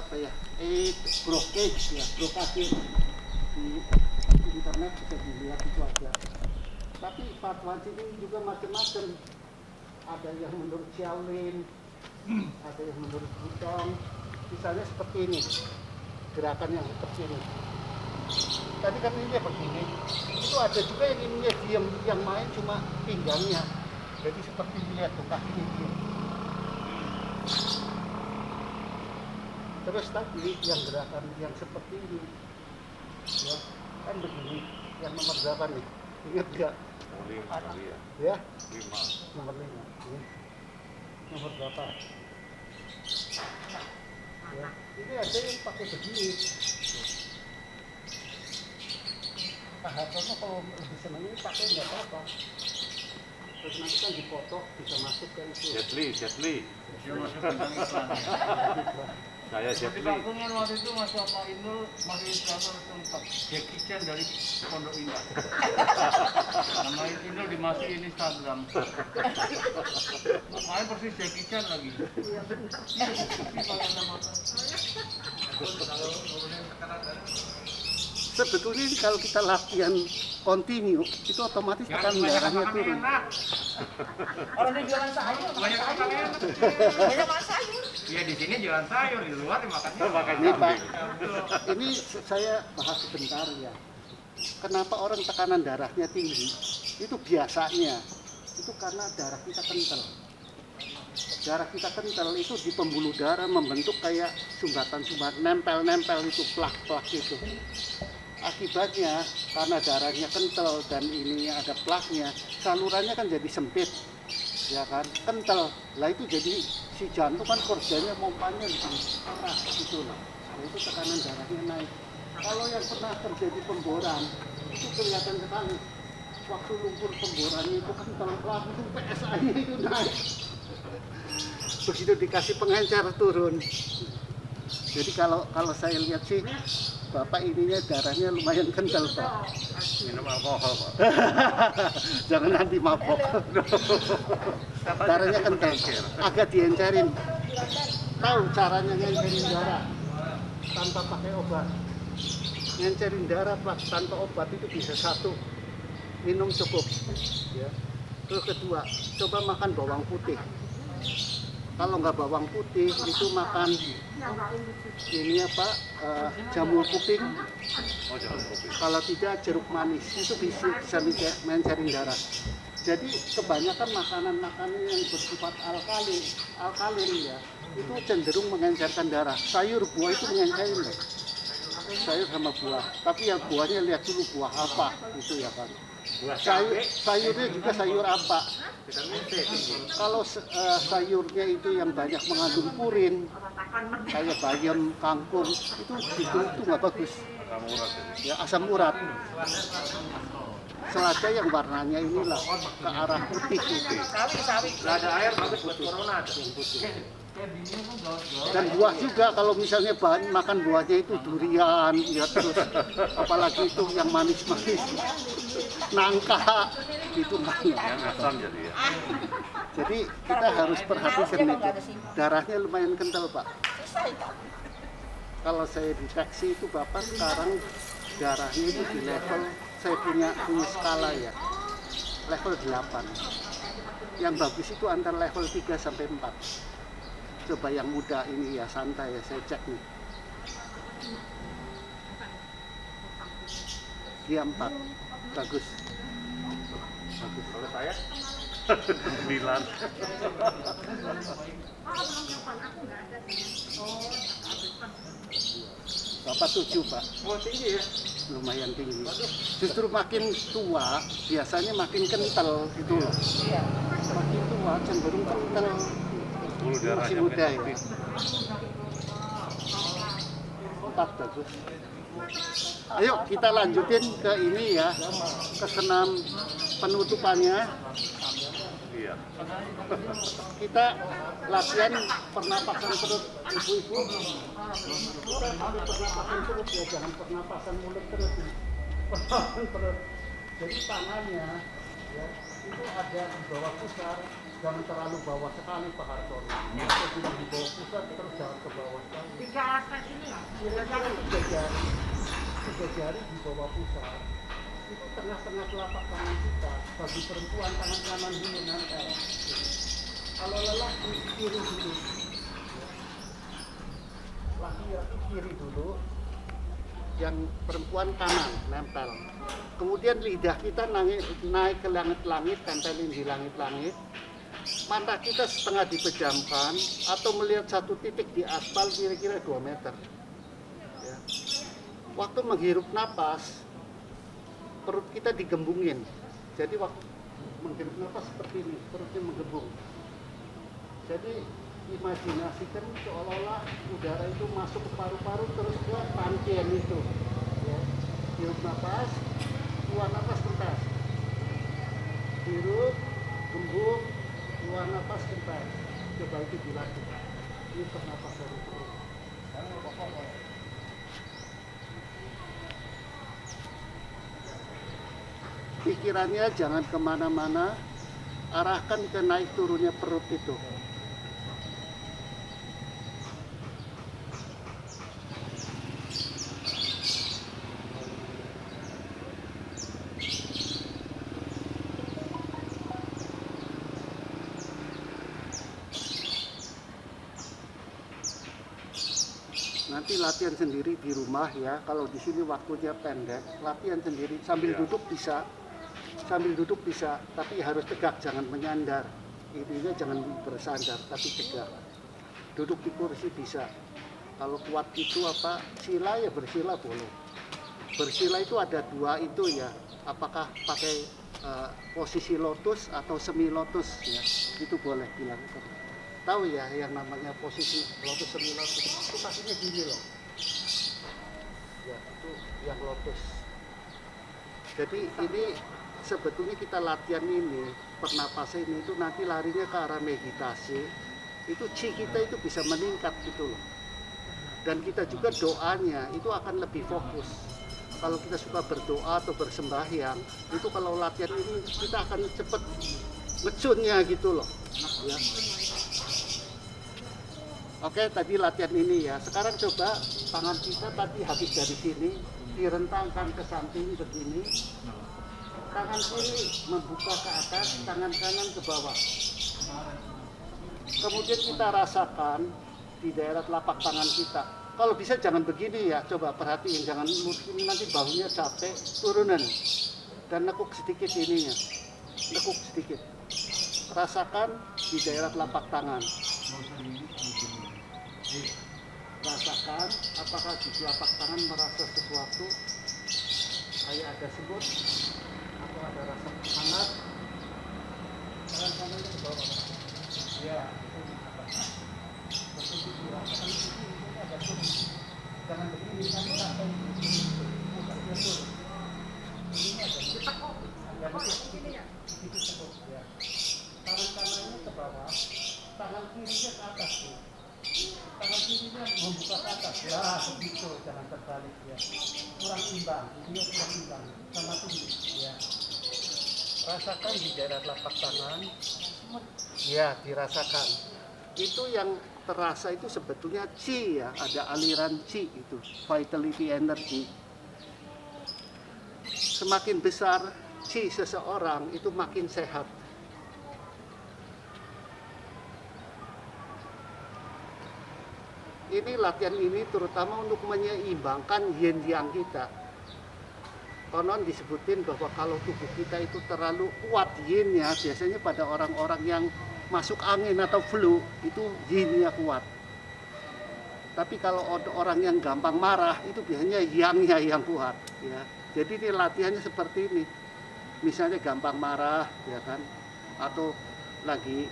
blockage ya, blokade di internet bisa dilihat itu aja. Tapi fatwa ini juga macam-macam, ada yang menurut Shaolin, ada yang menurut Wudong. Misalnya seperti ini, gerakan yang seperti ini. Tadi kan ini begini, itu ada juga yang ininya diam, yang main cuma pinggangnya. Jadi seperti lihat tuh kakinya diam. Terus tadi yang gerakan yang seperti ini, ya kan begini, yang nomor berapa nih? Ingat nggak? 5 kali ya. Ya? 5. Nomor 5. Ini. Nomor berapa? Ya. Ini ada yang pakai begini. Pak Hartono kalau lebih senang ini pakai nggak apa-apa. terus nanti kan dipoto bisa masuk ke itu. Jet Li. Dia masuk tentang iklan. Saya Jet Di Li. kampungnya waktu itu Mas Bapak Inul masih ilustrator tempat Jackie Chan dari Pondok Indah. Nama Inul dimasukin Instagram. Makanya persis Jackie Chan lagi. Sebetulnya ini kalau kita latihan continue itu otomatis tekanan darahnya turun. Orang dia jualan sayur. Banyak makan enak. Banyak makan sayur. Iya di sini jualan sayur, di luar dimakannya. Ini Pak, ini saya bahas sebentar ya. Kenapa orang tekanan darahnya tinggi? Itu biasanya itu karena darah kita kental. Darah kita kental itu di pembuluh darah membentuk kayak sumbatan-sumbatan, nempel-nempel itu, plak-plak itu. Akibatnya karena darahnya kental dan ininya ada plaknya, salurannya kan jadi sempit, ya kan, kental. Lah itu jadi si jantung kan kerjanya pompanya lebih parah gitu lah. Nah, itu tekanan darahnya naik. Kalau yang pernah terjadi pemboran itu kelihatan sekali. Waktu lumpur pemborannya itu kental, langsung PSA-nya itu naik. Begitu dikasih pengencer turun. Jadi kalau saya lihat sih Bapak ininya darahnya lumayan kental Pak. Minum alkohol Pak. Jangan nanti mabok. Darahnya kental, agak diencerin. Tahu caranya ngencerin darah tanpa pakai obat. Ngencerin darah Pak tanpa obat itu bisa satu, minum cukup. Ya. Terus kedua, coba makan bawang putih. Kalau nggak bawang putih itu makan ini apa jamur kuping. Oh jangan kopi. Kalau tidak jeruk manis itu bisa mencerin darah. Jadi kebanyakan makanan-makanan yang bersifat alkalin ya itu cenderung mengencerkan darah. Sayur buah itu mengencerin loh. Sayur sama buah. Tapi yang buahnya lihat dulu buah apa itu ya kan. Sayurnya juga sayur apa? Kalau sayurnya itu yang banyak mengandung purin, kayak bayam, kangkung, itu nggak bagus. Kamu urat ya. Ya asam urat. Selada yang warnanya inilah ke arah putih. Sawi. Ada air bagus buat corona. Dan buah juga kalau misalnya makan buahnya itu durian, ya terus apalagi itu yang manis-manis, nangka, itu mana. Yang asam jadi ya. Jadi kita harus perhatikan itu. Darahnya lumayan kental Pak. Susah itu. Kalau saya deteksi itu Bapak sekarang darahnya itu di level, saya punya skala ya, level 8. Yang bagus itu antara level 3 sampai 4. Coba yang muda ini ya santai ya, saya cek nih. Dia 4, bagus. Kalau saya 9. Bapak 7 Pak. Oh tinggi ya. Lumayan tinggi. Justru makin tua biasanya makin kental gitu loh. Iya. Makin tua cenderung kental. Bulu Masih darahnya muda ya. aktif. 4 bagus. Ayo kita lanjutin ke ini ya, ke senam penutupannya. Iya. Kita latihan pernapasan perut ibu-ibu. Kita ambil pernapasan perut ya, jangan pernapasan mulut terus. Pernapasan perut. Jadi tangannya ya, itu ada di bawah pusar, jangan terlalu bawah sekali Pak Hartono. Jadi di bawah pusar terus jangan ke bawah sekali. 3 aspek ini ya. Kira-kira 3 jari di bawah pusar. Itu tengah-tengah telapak tangan kita. Bagi perempuan tangan kanan dulu nempel. Kalau lelaki kiri dulu. Laki-laki kiri dulu. Yang perempuan kanan nempel. Kemudian lidah kita naik ke langit-langit, tempelin di langit-langit. Mata kita setengah dipejamkan atau melihat satu titik di aspal kira-kira 2 meter. Ya. Waktu menghirup napas, perut kita digembungin. Jadi waktu menghirup napas seperti ini, perutnya menggembung. Jadi imajinasikan seolah-olah udara itu masuk ke paru-paru terus ke rangkaian itu. Ya. Hirup napas, keluar napas tuntas. Hirup, Gembung, keluar napas sebentar. Coba itu dilakukan. Ini pernapas dari perut. Pikirannya jangan kemana-mana, arahkan ke naik turunnya perut itu. Nanti latihan sendiri di rumah ya. Kalau di sini waktunya pendek, latihan sendiri sambil duduk bisa. Sambil duduk bisa, tapi harus tegak, jangan menyandar. Intinya jangan bersandar, tapi tegak. Duduk di kursi bisa. Kalau kuat itu apa? Sila ya bersila boleh. Bersila itu ada dua itu ya. Apakah pakai posisi lotus atau semi lotus ya? Itu boleh dilakukan. Tahu ya yang namanya posisi lotus semi lotus itu kakinya gini loh. Ya itu yang lotus. Jadi ini sebetulnya kita latihan ini pernapasan ini itu nanti larinya ke arah meditasi. Itu chi kita itu bisa meningkat gitu loh. Dan kita juga doanya itu akan lebih fokus. Kalau kita suka berdoa atau bersembahyang, itu kalau latihan ini kita akan cepet ngecunnya gitu loh. Ya. Oke, tadi latihan ini ya. Sekarang coba tangan kita tadi habis dari sini, direntangkan ke samping begini. Tangan kiri membuka ke atas, tangan kanan ke bawah. Kemudian kita rasakan di daerah telapak tangan kita. Kalau bisa jangan begini ya, coba perhatiin, jangan ini nanti bahunya capek, turunan. Dan nekuk sedikit ininya, nekuk sedikit. Rasakan di daerah telapak tangan. Rasakan apakah di telapak tangan merasa sesuatu, kayak ada semut, atau ada rasa hangat. Tangan kanannya ke bawah. Ya, itu dirasakan di sini ada semut. Jangan begini, nanti sampai bukan turun. Ini ada semut. Sedikit semut. Ya. Tangan kanannya ke bawah, tangan kirinya ke atas tuh. Tangan kirinya membuka ke atas. Ya, begitu. Jangan terbalik ya. Kurang imbang. Ini kurang imbang. Sama tinggi. Ya. Rasakan di daerah telapak tangan. Ya, dirasakan. Itu yang terasa itu sebetulnya chi ya. Ada aliran chi itu. Vitality energy. Semakin besar chi seseorang itu makin sehat. Ini latihan ini terutama untuk menyeimbangkan yin yang kita. Konon disebutin bahwa kalau tubuh kita itu terlalu kuat yin-nya, biasanya pada orang-orang yang masuk angin atau flu itu yin-nya kuat. Tapi kalau orang yang gampang marah itu biasanya yang-nya yang kuat. Ya. Jadi ini latihannya seperti ini. Misalnya gampang marah, ya kan, atau lagi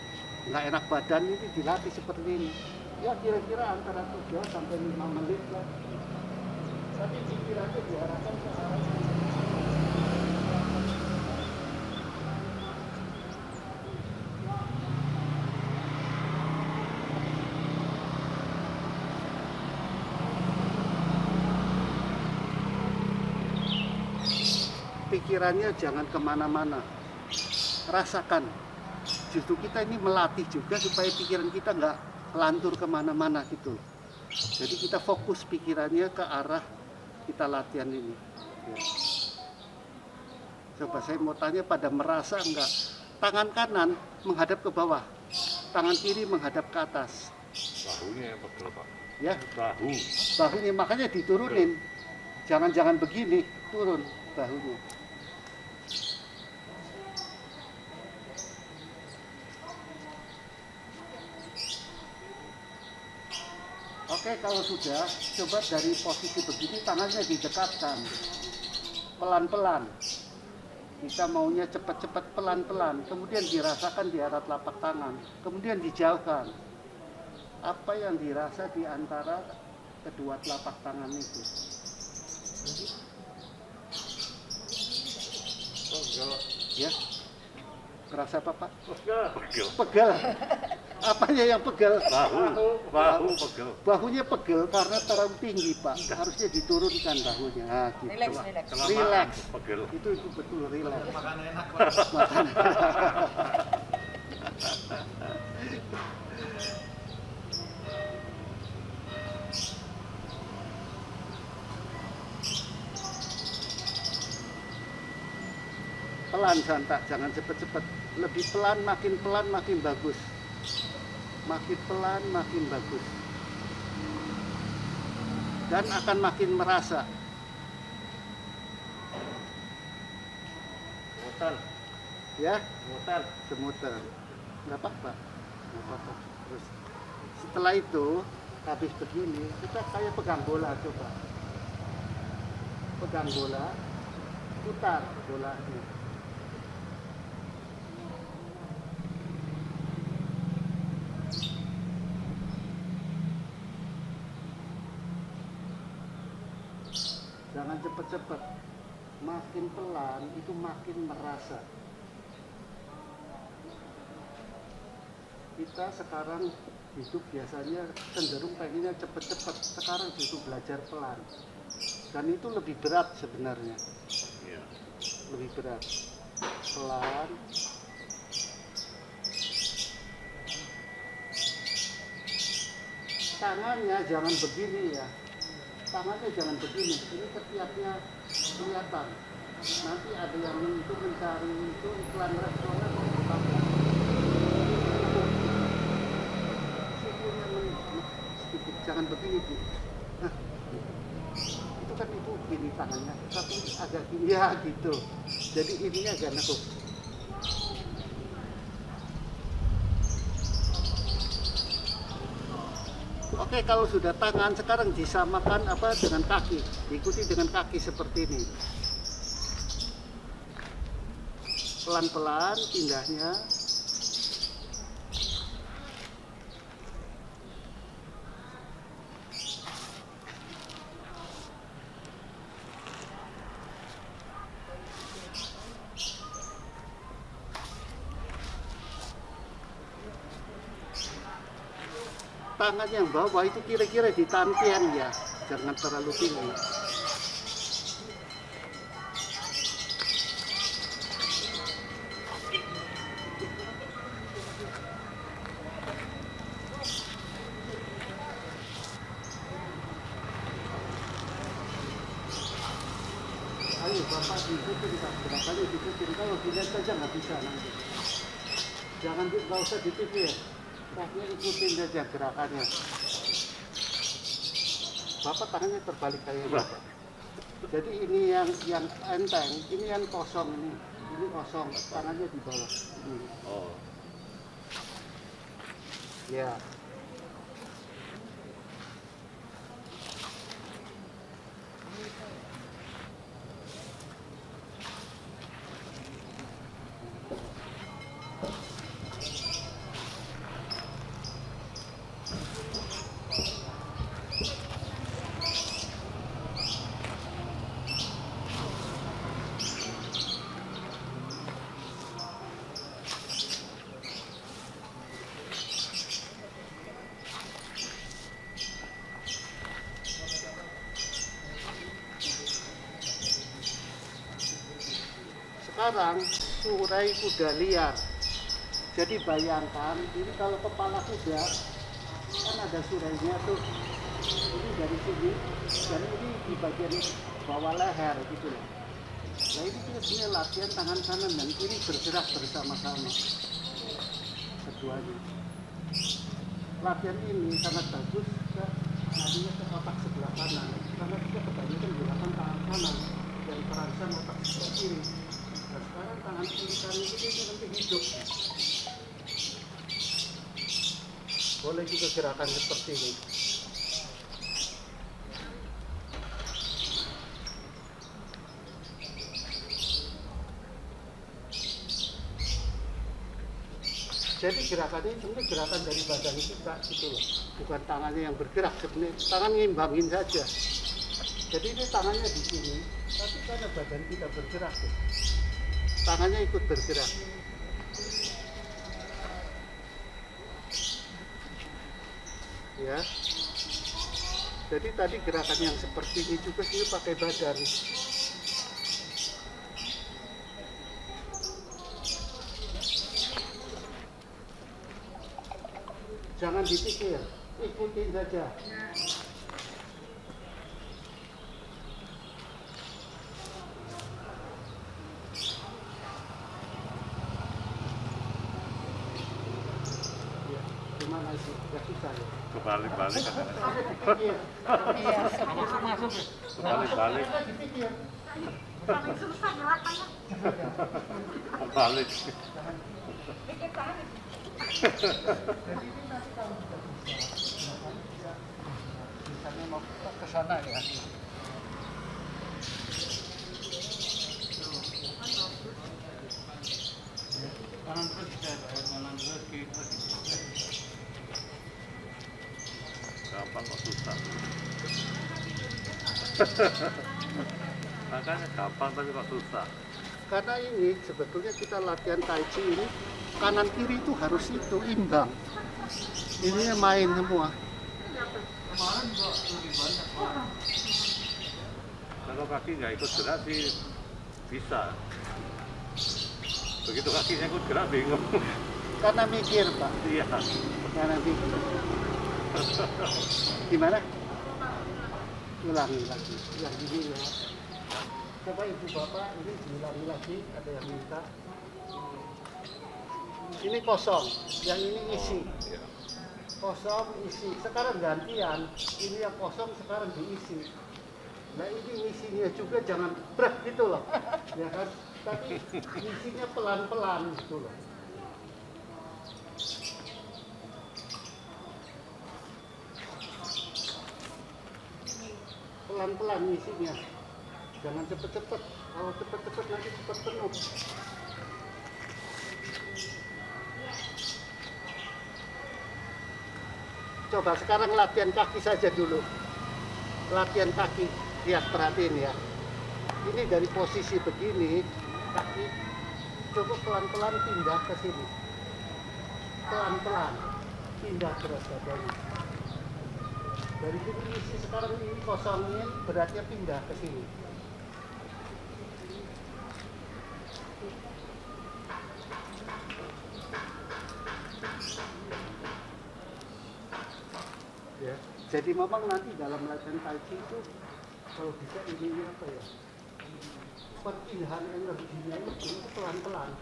nggak enak badan ini dilatih seperti ini. Ya kira-kira antara 3 sampai 5 menit lah. Tapi pikirannya diarahkan ke arah pikirannya jangan kemana-mana. Rasakan. Justru kita ini melatih juga supaya pikiran kita nggak lantur kemana-mana gitu. Jadi kita fokus pikirannya ke arah kita latihan ini. Ya. Coba saya mau tanya pada merasa enggak? Tangan kanan menghadap ke bawah, tangan kiri menghadap ke atas. Bahunya yang pegel Pak. Ya, Bahunya makanya diturunin. Jangan begini, turun bahunya. Oke, kalau sudah, coba dari posisi begini tangannya didekatkan. Pelan-pelan. Kita maunya cepat-cepat pelan-pelan. Kemudian dirasakan di arah telapak tangan. Kemudian dijauhkan. Apa yang dirasa di antara kedua telapak tangan itu? Oh, kalau Ya. Kerasa apa Pak? Pegel. Pegel. Apanya yang pegel? Bahu pegel. Bahunya pegel karena terlalu tinggi Pak. Harusnya diturunkan bahunya. Nah, gitu. Relax, relax. Relax. Pegel. Itu betul relax. Makan enak. Makan. Pelan santak, jangan cepet-cepet. Lebih pelan makin bagus. Makin pelan makin bagus. Dan akan makin merasa. Mutan, Ya, mutan. semuter. Nggak apa-apa. Nggak apa-apa. Terus setelah itu habis begini kita kayak pegang bola coba. Pegang bola, putar bolanya. Jangan cepet-cepet. Makin pelan itu makin merasa. Kita sekarang hidup biasanya cenderung pengennya cepet-cepet. Sekarang justru belajar pelan. Dan itu lebih berat sebenarnya. Iya. Lebih berat. Pelan. Tangannya jangan begini ya. Tangannya jangan begini. Ini ketiaknya kelihatan. Nanti ada yang itu mencari itu iklan restoran. Sikunya sedikit. Jangan begini Bu. Nah, itu kan itu gini tangannya. Tapi agak gini ya gitu. Jadi ininya agak nekuk. Oke, kalau sudah tangan sekarang disamakan apa dengan kaki, diikuti dengan kaki seperti ini. Pelan-pelan pindahnya. Tangan yang bawah itu kira-kira di tantian ya, jangan terlalu tinggi. Ayo Bapak diikutin Pak, gerakannya diikutin. Kalau dilihat saja nggak bisa nanti. Jangan nggak usah di TV ya. Kakinya ikutin saja gerakannya. Bapak tangannya terbalik kayak Bapak. Jadi ini yang enteng, ini yang kosong ini kosong, tangannya di bawah. Ini. Oh. Ya. Sekarang surai kuda liar. Jadi bayangkan ini kalau kepala kuda kan ada surainya tuh. Ini dari sini dan ini di bagian bawah leher gitu loh. Nah ini kita sebenarnya latihan tangan kanan dan kiri bergerak bersama-sama. Keduanya. Latihan ini sangat bagus nantinya ke otak sebelah kanan karena kita kebanyakan gerakan tangan kanan dan terangsang otak sebelah kiri. Nah, sekarang tangan kiri kanan ini nanti hidup. Boleh juga gerakan seperti ini. Jadi gerakannya sebenarnya gerakan dari badan kita gitu loh. Bukan tangannya yang bergerak sebenarnya, tangan ngimbangin saja. Jadi ini tangannya di sini, tapi karena badan kita bergerak tuh. Tangannya ikut bergerak. Ya. Jadi tadi gerakan yang seperti ini juga dia pakai badan. Jangan dipikir, ikutin saja. Ya, gimana sih? Gak susah ya? Kebalik-balik kadang-kadang. Dipikir. Iya, Masuk ya. Kebalik-balik. Dipikir. paling susah ngelakannya. Kebalik. Bikin panik. Jadi ini nanti kalau sudah bisa, misalnya mau ke sana ya. Kanan terus bisa ya, Pak, ya. Kanan terus kiri terus. Gampang kok susah. Makanya gampang tapi kok susah. Karena ini sebetulnya kita latihan tai chi ini kanan kiri itu harus itu imbang. Ini main semua. Kemarin juga lebih banyak. Pak. Kalau kaki nggak ikut gerak sih bisa. Begitu kakinya ikut gerak bingung. Karena mikir Pak. Iya. Karena mikir. Gimana? Ulangi lagi. Yang ini ya. Coba ibu bapak ini diulangi lagi. Ada yang minta. Ini kosong. Yang ini isi. Iya. Kosong isi. Sekarang gantian. Ini yang kosong sekarang diisi. Nah ini isinya juga jangan berat gitu loh, ya kan? Tapi isinya pelan-pelan gitu loh. Pelan-pelan isinya, jangan cepet-cepet. Kalau cepet-cepet nanti cepet penuh. Coba sekarang latihan kaki saja dulu. Latihan kaki, lihat perhatiin ya. Ini dari posisi begini, kaki coba pelan-pelan pindah ke sini. Pelan-pelan pindah terus badannya. Dari sini isi sekarang ini kosongin, beratnya pindah ke sini. Ya. Jadi memang nanti dalam latihan tai chi itu kalau bisa ini apa ya? Perpindahan energinya itu pelan-pelan.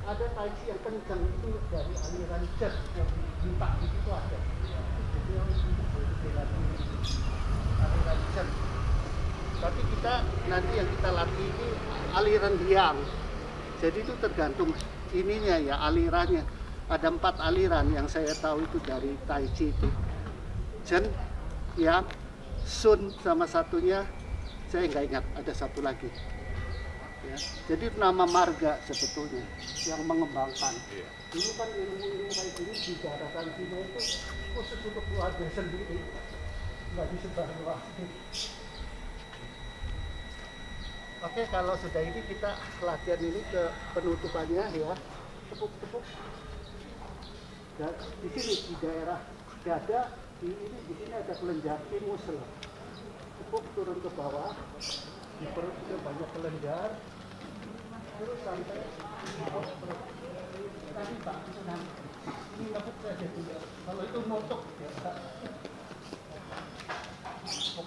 Ada tai chi yang kencang itu dari aliran jet yang bintang itu ada. Jadi harus aliran jet. Tapi kita nanti yang kita latih ini aliran diam. Jadi itu tergantung ininya ya alirannya. Ada 4 aliran yang saya tahu itu dari tai chi itu. Chen, ya, Sun sama satunya saya nggak ingat, ada satu lagi. Ya, jadi nama marga sebetulnya yang mengembangkan. Iya. Dulu kan ilmu-ilmu kayak gini di daratan Cina itu khusus untuk keluarga sendiri, nggak disebar luas. Oke, kalau sudah ini kita latihan ini ke penutupannya ya, tepuk-tepuk. Dan di sini di daerah dada. Di sini ada kelenjar timus lah. Tepuk turun ke bawah, di perut juga banyak kelenjar, terus sampai terus. Tadi Pak, ini tepuk saja juga. Kalau itu notok ya Pak.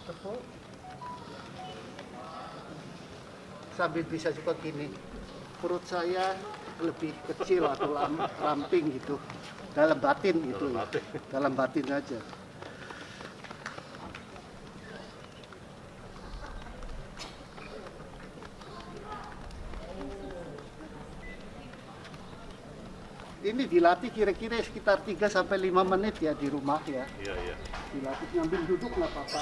Tepuk. Sambil bisa juga gini. Perut saya lebih kecil atau ramping gitu. Dalam batin gitu ya. Dalam batin aja. Ini dilatih kira-kira sekitar 3-5 menit ya di rumah ya. Iya, iya. Dilatih ngambil duduk nggak apa-apa.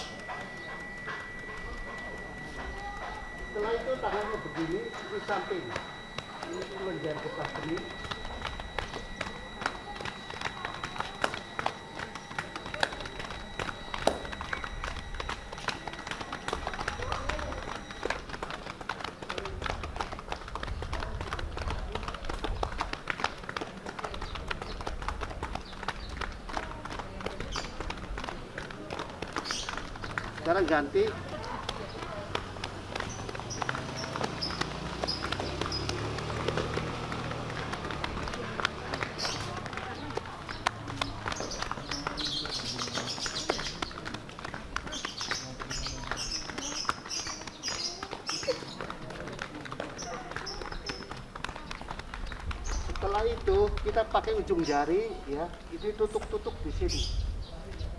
Setelah itu tangannya begini di samping. Ini kelenjar getah ini. Sekarang ganti. Setelah itu kita pakai ujung jari ya, ini tutuk-tutuk di sini.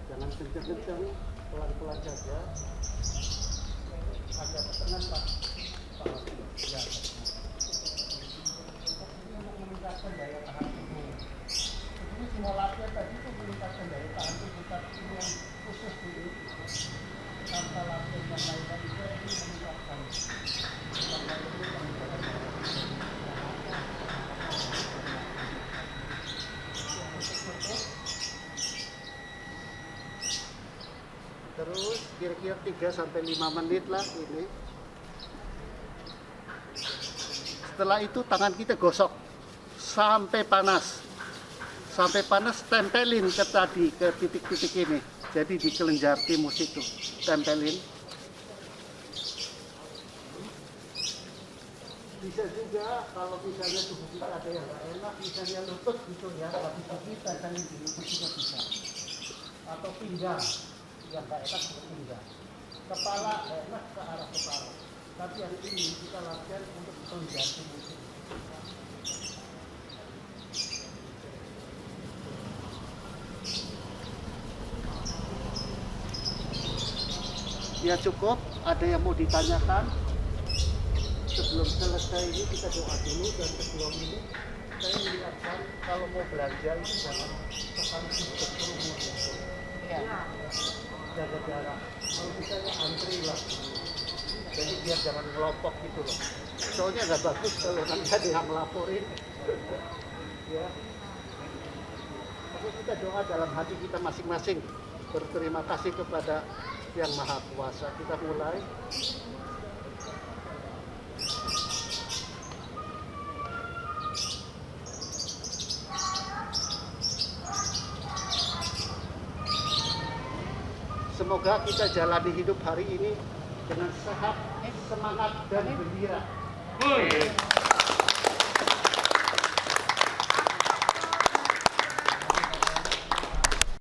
Jangan kencang-kencang, pelan-pelan saja. Agak tekan Pak. Ya. Ini untuk meningkatkan daya tahan tubuh. Jadi semua latihan tadi itu meningkatkan daya tahan tubuh, tapi ini yang khusus dulu. Tanpa latihan yang lain itu meningkatkan. Terus kira-kira 3-5 menit lah ini. Setelah itu tangan kita gosok sampai panas. Sampai panas tempelin ke tadi, ke titik-titik ini. Jadi di kelenjar timus itu tempelin. Bisa juga kalau misalnya tubuh kita ada yang nggak enak, misalnya lutut gitu ya, habis itu tempelin di lutut juga bisa. Atau pinggang. Yang nggak enak seperti pinggang, kepala enak ke arah kepala. Tapi hari ini kita latihan untuk kelenjar timus. Ya cukup. Ada yang mau ditanyakan? Sebelum selesai ini kita doa dulu, dan sebelum ini saya mengingatkan kalau mau belanja itu jangan sekali berkerumun. Iya. Jaga jarak. Kalau misalnya antri lah, jadi biar jangan ngelompok gitu loh. Soalnya nggak bagus kalau nanti ada yang melaporin. Ya. Tapi kita doa dalam hati kita masing-masing, berterima kasih kepada Yang Maha Kuasa. Kita mulai. Semoga kita jalani hidup hari ini dengan sehat, semangat, dan gembira. Woi.